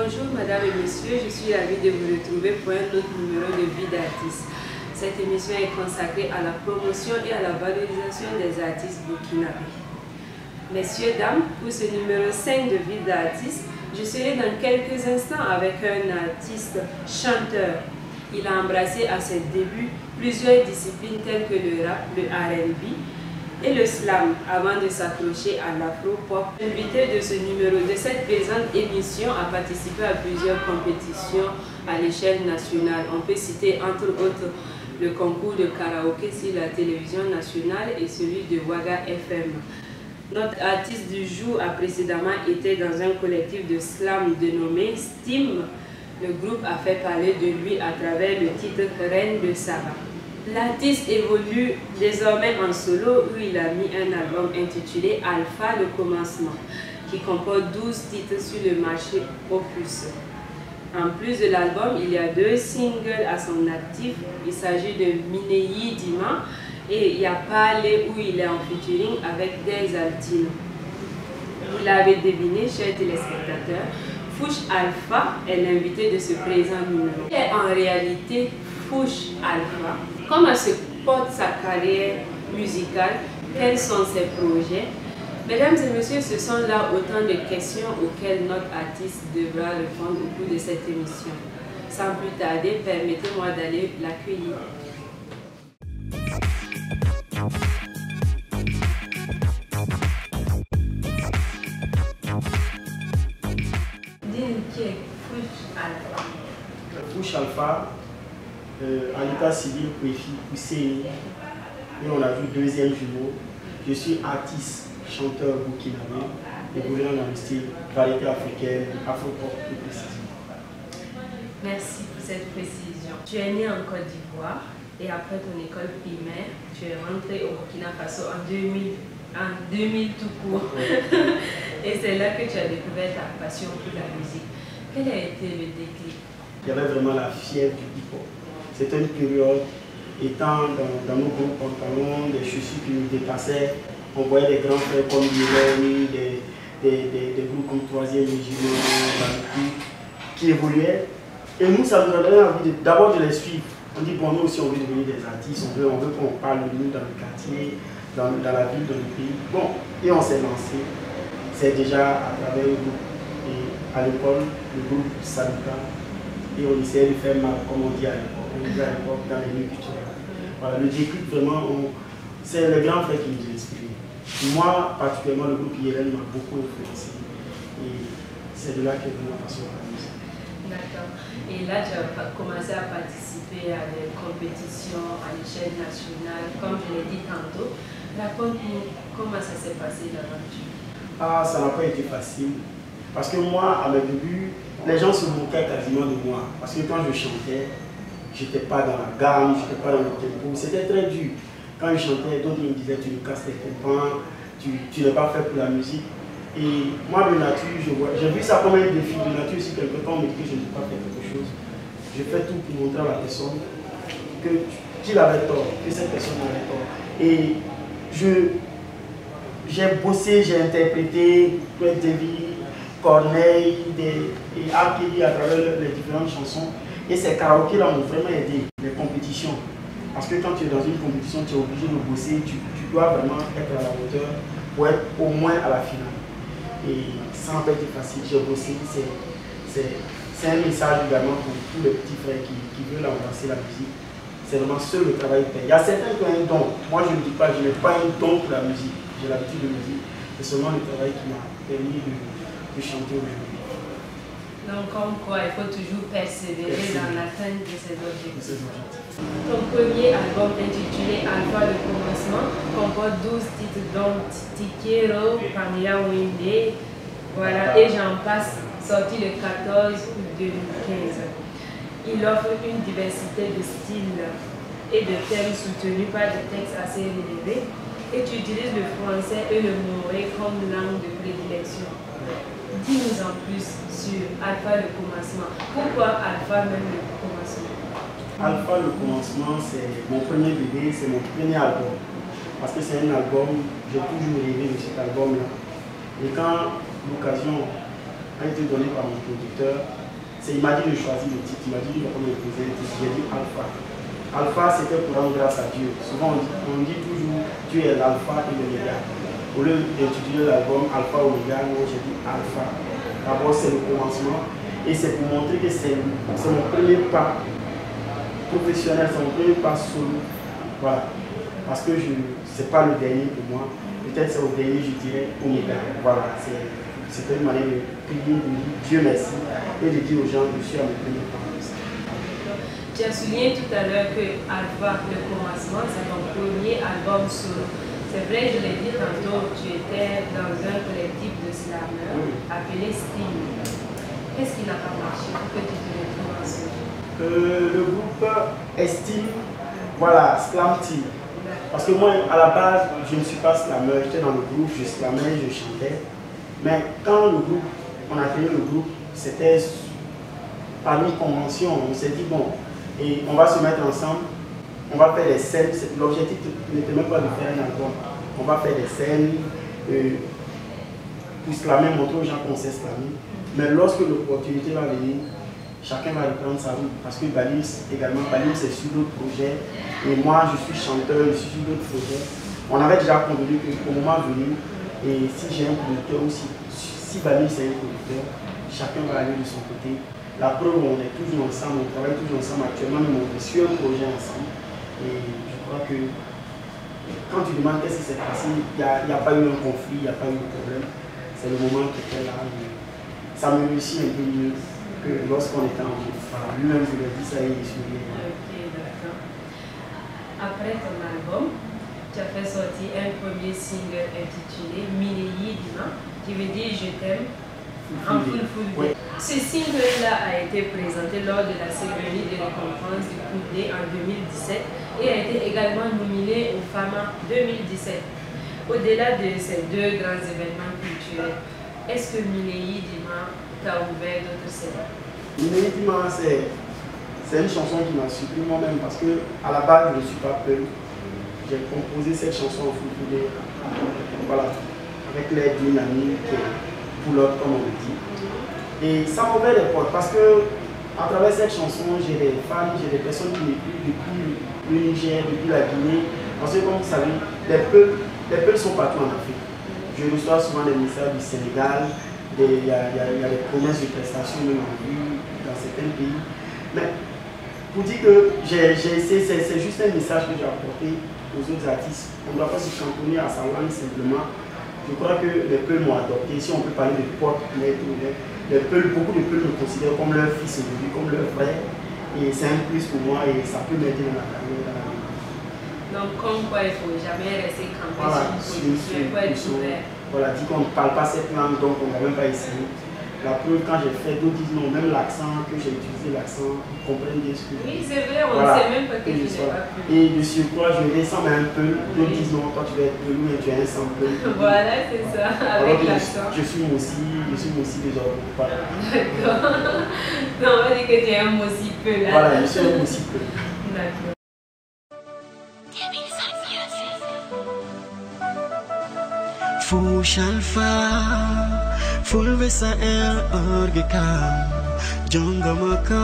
Bonjour mesdames et messieurs, je suis ravie de vous retrouver pour un autre numéro de Vie d'artiste. Cette émission est consacrée à la promotion et à la valorisation des artistes burkinabés. Messieurs, dames, pour ce numéro 5 de Vie d'artiste, je serai dans quelques instants avec un artiste chanteur. Il a embrassé à ses débuts plusieurs disciplines telles que le rap, le R&B et le slam avant de s'accrocher à l'afro-pop. L'invité de ce numéro de cette présente émission a participé à plusieurs compétitions à l'échelle nationale. On peut citer entre autres le concours de karaoké sur la télévision nationale et celui de Waga FM. Notre artiste du jour a précédemment été dans un collectif de slam dénommé Steam. Le groupe a fait parler de lui à travers le titre Reine de Saba. L'artiste évolue désormais en solo où il a mis un album intitulé Alpha le commencement qui comporte 12 titres sur le marché Opus. En plus de l'album, il y a 2 singles à son actif. Il s'agit de Mineyi Dima et il y a Parler où il est en featuring avec Des Altino. Vous l'avez deviné, chers téléspectateurs, Fouch Alpha est l'invité de ce présent numéro. Et en réalité, Fouch Alpha, comment se porte sa carrière musicale, quels sont ses projets? Mesdames et messieurs, ce sont là autant de questions auxquelles notre artiste devra répondre au cours de cette émission. Sans plus tarder, permettez-moi d'aller l'accueillir. Dis-nous qui est Fouch Alpha. Fouch Alpha, en l'état civil, poussé, et on a vu deuxième jumeau. Je suis artiste, chanteur burkinabé, évoluant dans le style variété africaine, afro-pop plus précisément. Merci pour cette précision. Tu es né en Côte d'Ivoire et après ton école primaire, tu es rentré au Burkina Faso en 2000 tout court. Et c'est là que tu as découvert ta passion pour la musique. Quel a été le déclic? Il y avait vraiment la fièvre du hip-hop. C'était une période, étant dans nos gros pantalons, des chaussures qui nous dépassaient, on voyait des grands frères comme Yolani, des groupes comme Troisième Régiment, qui évoluaient. Et nous, ça nous donnait envie d'abord de les suivre. On dit, bon, nous aussi, on veut devenir des artistes, on veut qu'on parle de nous dans le quartier, dans la ville, dans le pays. Bon, et on s'est lancé. C'est déjà à travers le groupe. Et à l'école, le groupe Saluka. Et on essayait de faire mal, comme on dit à l'époque. On dit à l'époque dans les milieux culturels. Voilà, le déclic, vraiment, c'est le grand frère qui nous a inspiré. Moi, particulièrement, le groupe IRL m'a beaucoup influencé. Et c'est de là qu'est venue ma passion pour la musique. D'accord. Et là, tu as commencé à participer à des compétitions à l'échelle nationale, comme je l'ai dit tantôt. Raconte-nous comment ça s'est passé l'aventure. Ah, ça n'a pas été facile. Parce que moi, à mes débuts, les gens se moquaient quasiment de moi. Parce que quand je chantais, je n'étais pas dans la gamme, je n'étais pas dans le tempo. C'était très dur. Quand je chantais, d'autres me disaient tu nous casses les tympans, tu n'es pas fait pour la musique. Et moi, de nature, j'ai vu ça comme un défi. De nature, si quelque temps on me dit que je n'ai pas fait quelque chose, je fais tout pour montrer à la personne qu'il avait tort, que cette personne avait tort. Et j'ai bossé, j'ai interprété Fred David, Corneille et R. à travers les différentes chansons. Et ces karaokés-là m'ont vraiment aidé, les compétitions. Parce que quand tu es dans une compétition, tu es obligé de bosser, tu dois vraiment être à la hauteur pour être au moins à la finale. Et ça n'a pas été facile, j'ai bossé. C'est un message également pour tous les petits frères qui veulent embrasser la musique. C'est vraiment seul le travail paye. Il y a certains qui ont un don. Moi, je ne dis pas, je n'ai pas un don pour la musique. J'ai l'habitude de musique. C'est seulement le travail qui m'a permis de chanter aujourd'hui. Donc, comme quoi, il faut toujours persévérer dans l'atteinte de ses objectifs. Ton premier album intitulé Alpha le commencement comporte 12 titres dont Tikero, Pamela Wende, voilà, et j'en passe, sorti le 14 août 2015. Il offre une diversité de styles et de thèmes soutenus par des textes assez élevés et tu utilises le français et le moré comme langue de prédilection. Dis-nous en plus sur Alpha le commencement. Pourquoi Alpha même le commencement? Alpha le commencement, c'est mon premier bébé, c'est mon premier album. Parce que c'est un album, j'ai toujours rêvé de cet album-là. Et quand l'occasion a été donné par mon producteur. Il m'a dit de choisir le titre, il m'a dit de me poser le titre, j'ai dit Alpha. Alpha, c'était pour rendre grâce à Dieu. Souvent on dit toujours Dieu est l'alpha et l'oméga. Au lieu d'intituler l'album Alpha Oméga, moi j'ai dit Alpha. D'abord c'est le commencement et c'est pour montrer que c'est mon premier pas professionnel, c'est mon premier pas solo. Voilà. Parce que c'est pas le dernier pour moi. Peut-être c'est au dernier, je dirais Oméga. Voilà. C'était une manière de prier, de dire Dieu merci et de dire aux gens je suis à mes premiers pas. Tu as souligné tout à l'heure que Alpha, le commencement, c'est ton premier album solo. C'est vrai, je l'ai dit tantôt, tu étais dans un collectif de slameurs appelé Steam. Qu'est-ce qui n'a pas marché pour que tu te retrouves en solo? Le groupe Estime, voilà, Slam Team. Parce que moi, à la base, je ne suis pas slameur, j'étais dans le groupe, je slamais, je chantais. Mais quand on a créé le groupe, c'était par une convention, on s'est dit bon, et on va se mettre ensemble, on va faire des scènes. L'objectif n'était même pas de faire un album, on va faire des scènes pour slammer, montrer aux gens qu'on sait slammer. Mais lorsque l'opportunité va venir, chacun va reprendre sa route. Parce que Balis également, Balis c'est sur d'autres projets, et moi je suis chanteur, je suis sur d'autres projets. On avait déjà convenu qu'au moment venu, et si j'ai un producteur aussi, si Balis est un producteur, chacun va aller de son côté. La preuve, on est toujours ensemble, on travaille toujours ensemble actuellement, mais on est sur un projet ensemble. Et je crois que quand tu demandes qu'est-ce qui s'est passé, il n'y a pas eu un conflit, il n'y a pas eu de problème. C'est le moment qui était là. Ça me réussit un peu mieux que lorsqu'on était en groupe. Lui-même, je l'ai dit, ça y est, il suit. Ok, d'accord. Après ton album, tu as fait sortir un premier single intitulé Mineyi Dima, qui veut dire Je t'aime en full day. Ce single-là a été présenté lors de la cérémonie de récompense du Coup D en 2017 et a été également nominé au FAMA 2017. Au-delà de ces deux grands événements culturels, est-ce que Mineyi Dima t'a ouvert d'autres scènes? Mineyi Dima, c'est une chanson qui m'a surpris moi-même parce que à la base, je ne suis pas peur. J'ai composé cette chanson en full, voilà, avec l'aide d'une amie qui est Poulotte, comme on le dit. Et ça m'a ouvert les portes parce que à travers cette chanson, j'ai des fans, j'ai des personnes qui m'écoutent depuis le Niger, depuis la Guinée. Parce que comme vous savez, les peuples sont partout en Afrique. Je reçois souvent des messages du Sénégal, il y a des promesses de prestations même en vue dans certains pays. Mais pour dire que j'ai essayé, c'est juste un message que j'ai apporté aux autres artistes. On ne doit pas se cantonner à sa langue simplement. Je crois que les peuples m'ont adopté. Si on peut parler de porte, beaucoup de peuples me considèrent comme leur fils aujourd'hui, comme leur frère. Et c'est un plus pour moi et ça peut m'aider dans ma carrière. Donc, comme quoi il ne faut jamais rester campé sur une position, il faut être ouvert. Voilà, dit qu'on ne parle pas cette langue, donc on n'a même pas essayé. La preuve, quand j'ai fait, d'autres disent non, même l'accent que j'ai utilisé, l'accent, ils comprennent bien ce que je dis. Oui, c'est vrai, on ne sait même pas que tu n'es pas plus. Et de surcroît, je ressemble un peu. D'autres disent non, toi tu vas être pelou et tu es un sang peu. Voilà, c'est ça, avec l'accent. Je suis aussi des autres. Voilà. D'accord. Non, on va dire que tu es un aussi peu là. Voilà, je suis un aussi peu. D'accord. Fush Alpha, full vesa el orgeka, jonga maka.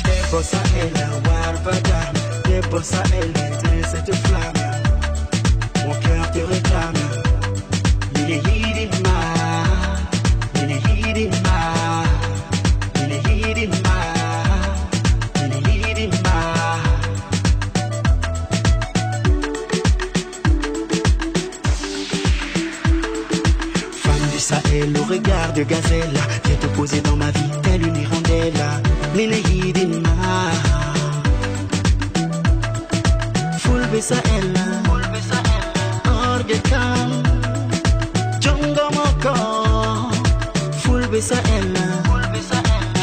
Debosa ela warvada, debosa ela interesse te flamme, mon cœur te réclame, il est hidima. Sahel, le regard de gazelle vient te poser dans ma vie telle une hirondelle. Minehidima Fulbe Sahel, Orgekam Djongo Moko Fulbe Sahel,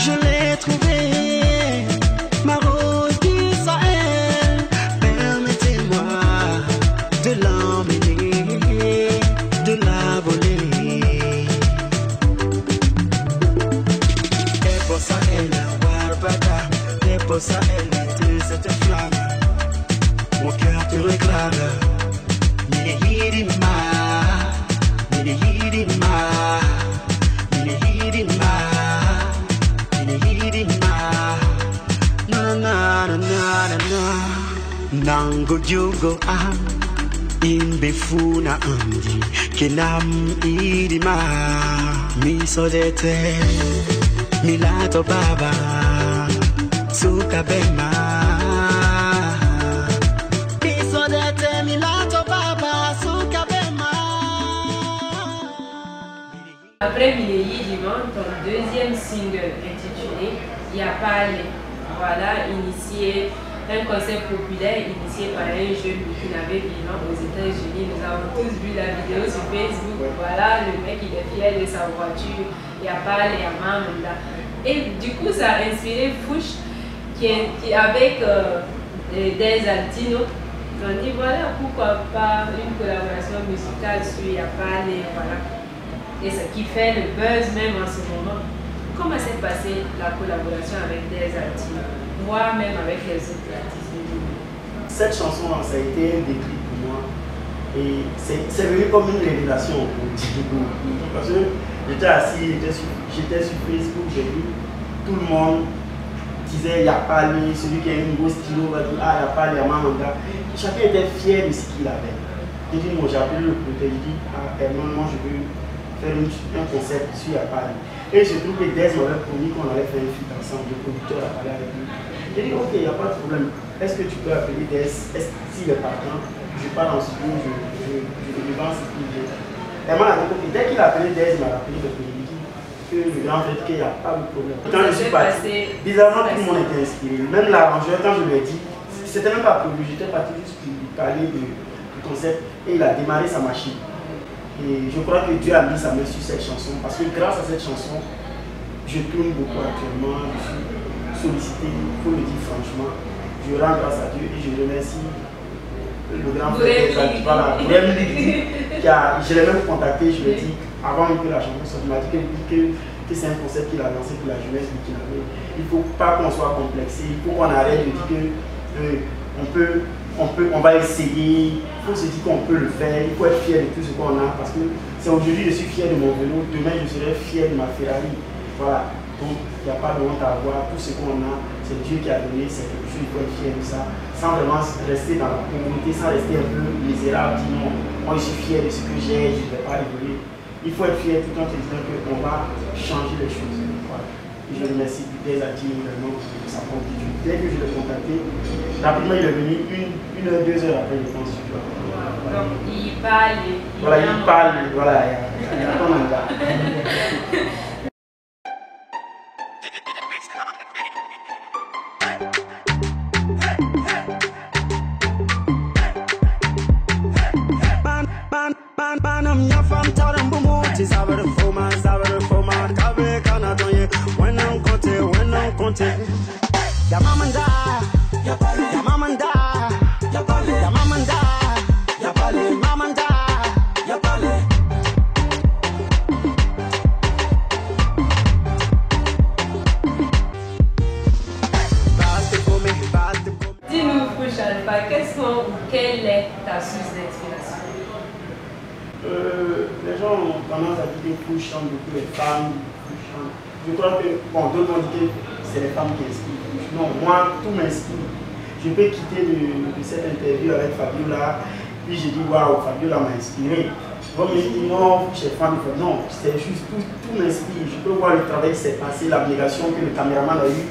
je l'ai trouvé, ma rose du Sahel. Permettez-moi de l'emmener, de la voler. Bossa ela, warba Déposa électrique cette flamme. Mon cœur te réclame. Nilehirima, Nilehirima, Nilehirima, Nilehirima. Na na na na na. Nango jugo imbefuna andi kenam irima misodete milato baba sukabema misodete milato baba sukabema. Après Mileyi Diman, ton deuxième single intitulé Yapale, voilà, initié un concept populaire initié par un jeune burkinabé vivant aux États-Unis. Nous avons tous vu la vidéo sur Facebook. Voilà, le mec il est fier de sa voiture, Yapale et Amamanda. Et du coup, ça a inspiré Fouch qui avec des Altino. Ils ont dit voilà, pourquoi pas une collaboration musicale sur Yapale, voilà. Et ce qui fait le buzz même en ce moment. Comment s'est passée la collaboration avec des Altino, voire même avec les autres artistes? Cette chanson, ça a été un déclic pour moi. Et c'est venu comme une révélation parce que j'étais assis, j'étais sur Facebook, j'ai vu tout le monde disait Yapale, celui qui a une grosse stylo va dire ah Yapale, Amamanda. Chacun était fier de ce qu'il avait. J'ai dit moi j'ai appelé le producteur, j'ai dit ah moi je veux faire un concept sur Yapale. Et je trouve que Des m'avait promis qu'on allait faire une feat ensemble, le producteur a parlé avec lui. J'ai dit ok, il n'y a pas de problème. Est-ce que tu peux appeler Des? S'il est partant, je pars dans ce studio, je le vends ce qu'il veut. Elle m'a dit, dès qu'il a appelé Des, il m'a rappelé que le grand fait qu'il n'y a pas de problème. Quand je suis parti, bizarrement tout le monde était inspiré. Même l'arrangeur, quand je lui ai dit, c'était même pas prévu, j'étais parti juste pour lui parler du concept et il a démarré sa machine. Et je crois que Dieu a mis sa main sur cette chanson parce que grâce à cette chanson, je tourne beaucoup actuellement, je suis sollicité, il faut le dire franchement. Je rends grâce à Dieu et je remercie le grand frère voilà, je l'ai même contacté, je lui ai dit, avant que la chanson sorte, il m'a dit que c'est un concept qu'il a lancé pour la jeunesse burkinabé. Il ne faut pas qu'on soit complexé, il faut qu'on arrête de dire on va essayer, il faut se dire qu'on peut le faire, il faut être fier de tout ce qu'on a parce que c'est aujourd'hui je suis fier de mon vélo, demain je serai fier de ma Ferrari. Voilà, donc il n'y a pas de honte à avoir, tout ce qu'on a, c'est Dieu qui a donné, c'est quelque chose, il faut être fier de ça, sans vraiment rester dans la communauté, sans rester un peu misérable, dire non, moi je suis fier de ce que j'ai, je ne vais pas évoluer. Il faut être fier tout en te disant qu'on va changer les choses. Voilà. Et je remercie Des Altino vraiment de sa contribution. Dès que je l'ai contacté, rapidement il est venu une heure, 2 heures après, je pense. Donc il parle. Voilà, il parle, voilà, il y a pas mal là. Yamamanda, Yamamanda, Yamamanda, Yapale, Mamanda, Yapale. Dis-nous, Fouch Alpha, quelle est ta source d'inspiration? Les gens ont tendance à dire que Fouch chante beaucoup les femmes. Je crois que, bon, d'autres vont dire que c'est les femmes qui inspirent. Non, moi, tout m'inspire. Je peux quitter de cette interview avec Fabiola, puis j'ai dit waouh, Fabiola m'a inspiré. Ils vont me dire non, je suis fan de Fabiola. Non, c'est juste tout m'inspire. Je peux voir le travail qui s'est passé, l'abnégation que le caméraman a eu.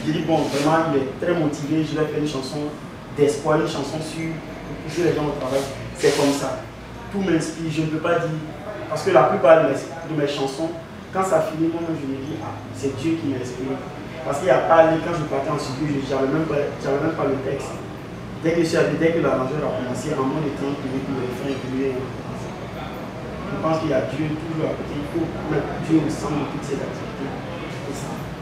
J'ai dit bon, vraiment, il est très motivé. Je vais faire une chanson d'espoir, une chanson sur pousser les gens au travail. C'est comme ça. Tout m'inspire. Je ne peux pas dire. Parce que la plupart de mes chansons, quand ça finit, moi je me dis, ah, c'est Dieu qui m'a inspiré. Parce qu'il n'y a pas, quand je partais en studio, je n'avais même pas le texte. Dès que l'arrangeur a commencé, en moins de 30 minutes, il m'a fait inclure. Je pense qu'il y a Dieu toujours à côté. Il faut mettre Dieu au centre de toutes ces activités.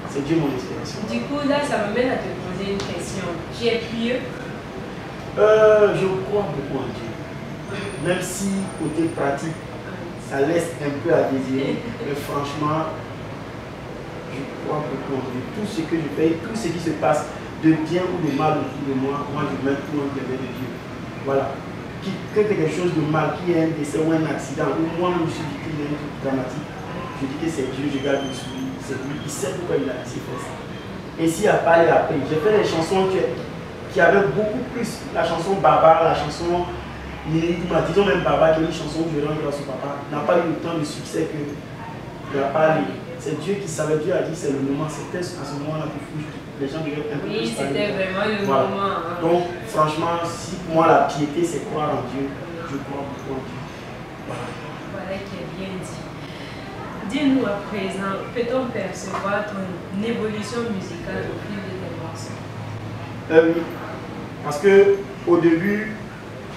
C'est Dieu mon inspiration. Du coup, là, ça me mène à te poser une question. Tu es pieux? Je crois beaucoup en Dieu. Même si, côté pratique, ça laisse un peu à désirer, mais franchement, je crois beaucoup en Dieu. Tout ce que je fais, tout ce qui se passe de bien ou de mal autour de moi, moi je mets tout entre les mains de Dieu. Voilà. Quelque chose de mal, qui est un décès ou un accident, ou moi-même je suis victime d'un truc dramatique, je dis que c'est Dieu, je garde le souvenir, c'est lui, il sait pourquoi il a fait ça. Et s'il a parlé après, j'ai fait des chansons qui avaient beaucoup plus, la chanson Baba, la chanson disons même Baba, qui est une chanson que je rends grâce au papa, n'a pas eu autant de succès que il a parlé. C'est Dieu qui savait, Dieu a dit c'est le moment, c'était à ce moment-là que les gens devaient un peu plus parler. Oui, c'était vraiment le moment. Hein. Donc, franchement, si pour moi la piété c'est croire en Dieu, je crois beaucoup en Dieu. Voilà qui est bien dit. Dis-nous à présent, peut-on percevoir ton évolution musicale au fil de tes morceaux? Oui, parce que au début,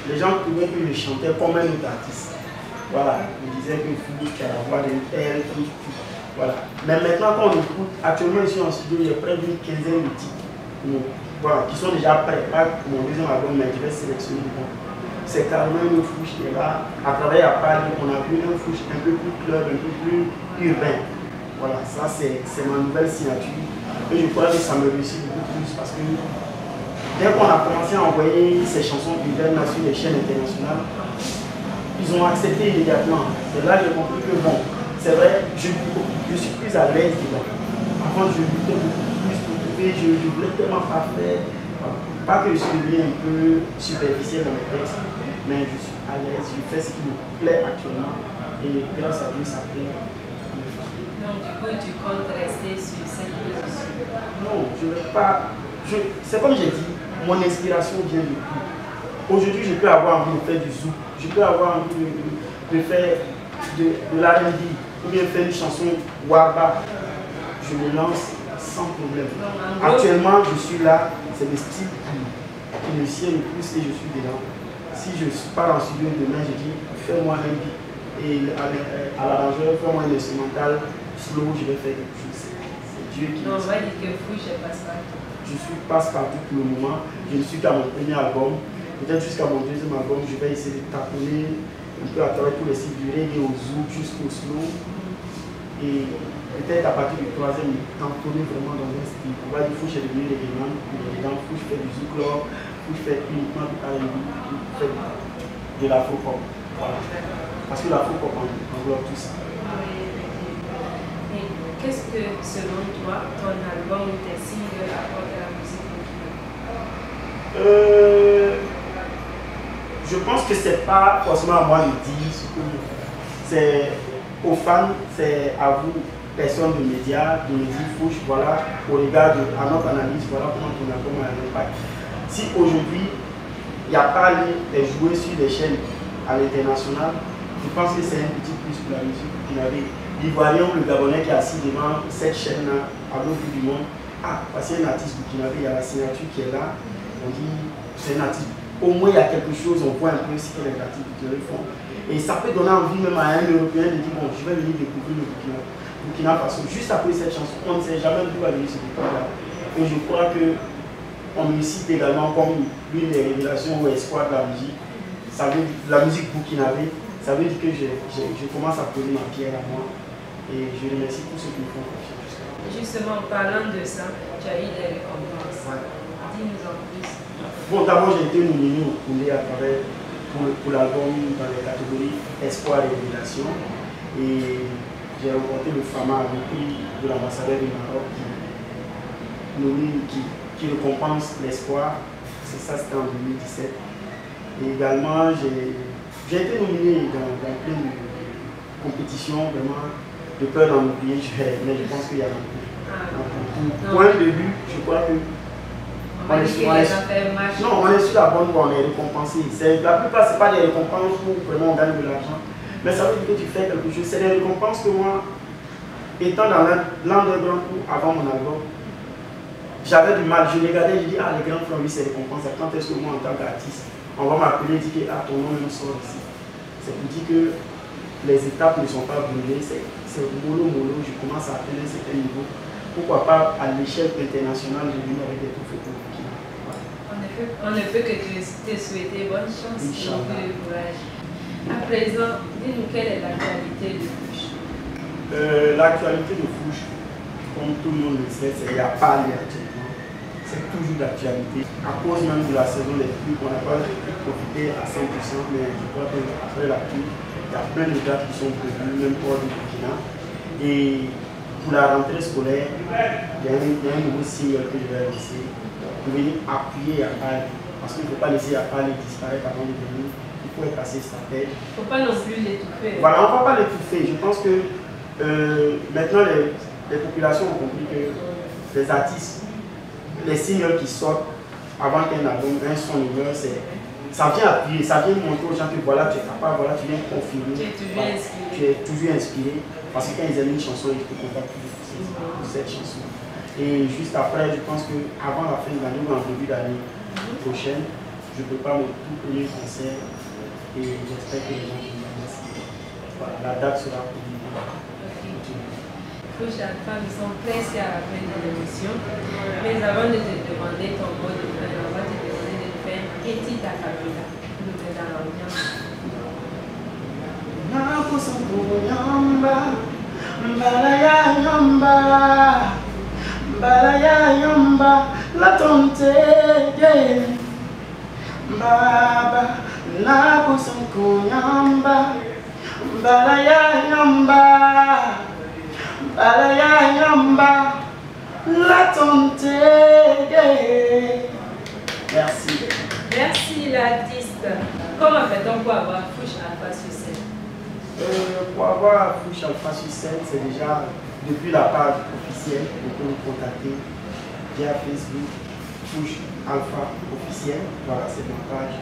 les gens trouvaient que je chantais comme un autre artiste. Voilà, ils disaient que Fouch, qui a la voix d'un tel, voilà. Mais maintenant, quand on écoute, actuellement ici en studio, il y a près d'une quinzaine de titres voilà, qui sont déjà prêts. Pas pour mon deuxième album, mais je vais sélectionner. C'est carrément une Fouch qui est là. À travailler à Paris, on a vu une Fouch un peu plus club, un peu plus urbain. Voilà, ça c'est ma nouvelle signature. Et je crois que ça me réussit beaucoup plus parce que dès qu'on a commencé à envoyer ces chansons urbaines sur les chaînes internationales, ils ont accepté immédiatement. Et là, j'ai compris que bon, c'est vrai, je suis plus à l'aise dedans. Avant, je luttais beaucoup plus pour trouver, je voulais tellement parfait. Pas que je suis devenu un peu superficiel dans mes textes, mais je suis à l'aise, je fais ce qui me plaît actuellement. Et grâce à Dieu, ça plaît. Donc, du coup, tu comptes rester sur cette position? Non, je ne vais pas. C'est comme j'ai dit, mon inspiration vient de tout. Aujourd'hui, je peux avoir envie de faire du zouk, je peux avoir envie de faire de l'R&B, ou bien faire une chanson Waba. Je me lance sans problème. Actuellement, je suis là, c'est le style qui me sied le plus et je suis dedans. Si je pars en studio demain, je dis fais-moi un beat et à l'arrangeur, fais-moi un instrumental slow, je vais faire quelque chose. C'est Dieu qui. Non, on va dire que Fouch est passe-partout. Je suis passe-partout pour le moment. Je ne suis qu'à mon premier album. Peut-être jusqu'à mon deuxième album, je vais essayer de taponner un peu à travers tous les styles du reggae au zouk jusqu'au slow. Et peut-être à partir du troisième, tamponner vraiment dans un style. On va dire Fouch est devenu reggae man, il est dedans, Fouch fait du zouk lore, Fouch fait uniquement du R&B, fait de l'afro-pop. Voilà. Parce que l'afro-pop englobe tout ça. Et qu'est-ce que, selon toi, ton album ou tes singles apportent à la musique? Je pense que c'est pas forcément à moi de dire ce que c'est aux fans, c'est à vous, personnes de médias, de me dire Fouch, voilà, au regard à notre analyse, voilà comment ton album a un impact. Si aujourd'hui, il n'y a pas les jouer sur des chaînes à l'international, je pense que c'est un petit plus pour la musique burkinabé. L'Ivoirien ou le Gabonais qui est assis devant cette chaîne-là, à l'autre bout du monde, parce qu'il y a un artiste burkinabé, il y a la signature qui est là, on dit c'est un artiste. Au moins il y a quelque chose, on voit un peu ce que les artistes burkinabés font. Et ça peut donner envie même à un Européen de dire bon, je vais venir découvrir le Burkina Faso. Juste après cette chanson, on ne sait jamais d'où va venir ce pays-là. Et je crois qu'on me cite également comme l'une des révélations ou espoir de la musique. Ça veut dire, la musique burkinabé, ça veut dire que je commence à poser ma pierre à moi. Et je remercie tous ceux qui me font confiance. Justement, en parlant de ça, tu as eu des récompenses. Ouais. Dis-nous en plus. Bon, d'abord, j'ai été nominé au Koulé à travers pour l'album dans les catégories Espoir et Révélation. Et j'ai remporté le FAMA, le prix de l'ambassadeur du Maroc qui récompense l'espoir. C'est ça, c'était en 2017. Et également, j'ai été nominé dans plein de compétitions, vraiment, de peur d'en oublier, mais je pense qu'il y a pour un début, je crois que on est sur la bonne voie, on est récompensé. La plupart, ce n'est pas des récompenses où vraiment on gagne de l'argent, mais ça veut dire que tu fais quelque chose. C'est des récompenses que moi, étant dans l'underground avant mon album, j'avais du mal. Je regardais, je dis les grands frères, oui, c'est récompense. Quand est-ce que moi, en tant qu'artiste, on va m'appeler et dire que ton nom me sort ici. C'est pour dire que les étapes ne sont pas brûlées, c'est mollo, je commence à atteindre un certain niveau. Pourquoi pas à l'échelle internationale, je viens avec des trophées pour Burkina. On ne peut que te souhaiter bonne chance et beaucoup de courage. À présent, dis-nous quelle est l'actualité de Fouch. L'actualité de Fouch, comme tout le monde le sait, c'est il n'y a pas actuellement. c'est toujours d'actualité. À cause même de la saison des pluies, on n'a pas pu profiter à 100%, mais je crois qu'après la pluie, il y a plein de dates qui sont prévues, même hors du Burkina. Et pour la rentrée scolaire, il y a un nouveau signe que je vais lancer pour venir appuyer à Paris. Parce qu'il ne faut pas laisser à Paris disparaître avant de venir. Il faut être assez stratège. Il ne faut pas non plus l'étouffer. Voilà, on ne va pas l'étouffer. Je pense que maintenant les populations ont compris que les artistes, les singles qui sortent avant qu'un album, un son numéro, ça vient appuyer, ça vient montrer aux gens que voilà, tu es capable, voilà, tu viens confirmer. Tu es toujours inspiré. Parce que quand ils aiment une chanson, ils te contactent pour cette chanson. Et juste après, je pense qu'avant la fin de l'année ou en début d'année prochaine, je prépare mon tout premier concert et j'espère que les gens vont me voilà, la date sera publiée. Fouch Alpha, nous sommes presque à la fin de l'émission. Mais avant de te demander ton mot de fin, on va te demander de faire une petite acapella pour nous mettre dans l'ambiance. Mbalaya yamba la tonte baba na kusanku yamba mbalaya yamba la tonte. Merci. Merci l'artiste. Comment fait-on pour avoir Fouch Alpha sur scène? Pour avoir Fouch Alpha sur scène, c'est déjà depuis la page officielle, vous pouvez nous contacter via Facebook, Fouch Alpha officiel, voilà, c'est ma page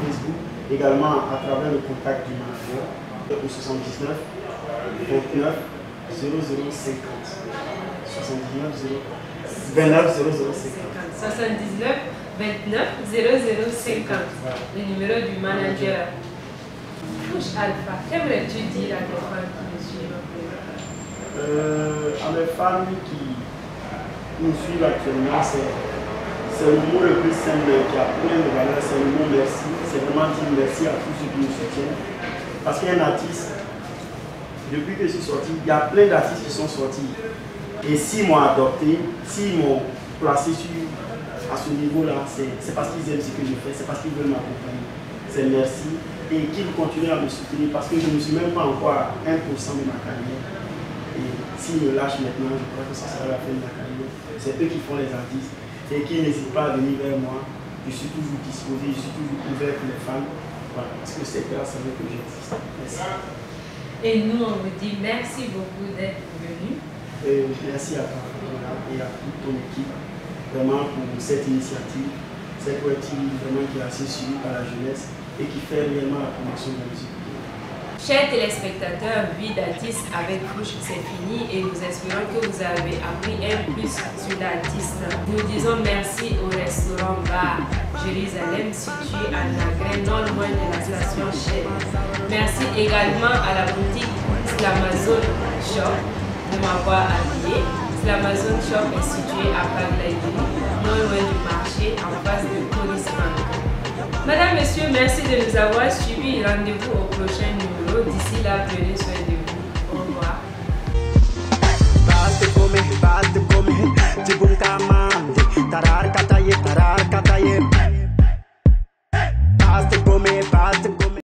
Facebook. Également à travers le contact du manager au 79 29 0050. 29 0050. 79 29 0050. Le numéro du manager. Fouch Alpha, qu'aimerais-tu dire à tes fans qui nous suivent? À mes fans qui nous suivent actuellement, c'est le mot le plus simple qui a plein de valeur, c'est le mot merci. C'est vraiment dire merci à tous ceux qui nous soutiennent. Parce qu'un artiste, depuis que je suis sorti, il y a plein d'artistes qui sont sortis. Et s'ils m'ont adopté, s'ils m'ont placé à ce niveau-là, c'est parce qu'ils aiment ce que je fais, c'est parce qu'ils veulent m'accompagner. C'est merci. Et qu'ils continuent à me soutenir parce que je ne suis même pas encore à 1% de ma carrière. Et s'ils me lâchent maintenant, je crois que ça sera la fin de ma carrière. C'est eux qui font les artistes et qui n'hésitent pas à venir vers moi. Je suis toujours disposé, je suis toujours ouvert pour les fans. Voilà, parce que c'est grâce à eux que j'existe. Merci. Et nous, on vous dit merci beaucoup d'être venu. Merci à toi et à toute ton équipe vraiment pour cette initiative. Cette web TV vraiment qui est assez suivie par la jeunesse et qui fait réellement la promotion de la musique. Chers téléspectateurs, Vie d'artiste avec Fouch, c'est fini et nous espérons que vous avez appris un plus sur l'artiste. Nous disons merci au restaurant Bar Jérusalem situé à Nagré, non loin de la station Shell. Merci également à la boutique Slamazone Shop de m'avoir habillé. Slamazone Shop est situé à Paglaïdou, non loin du marché, en face de Police Bank. Madame, monsieur, merci de nous avoir suivis. Rendez-vous au prochain numéro. D'ici là, prenez soin de vous. Au revoir. Tarar kataye,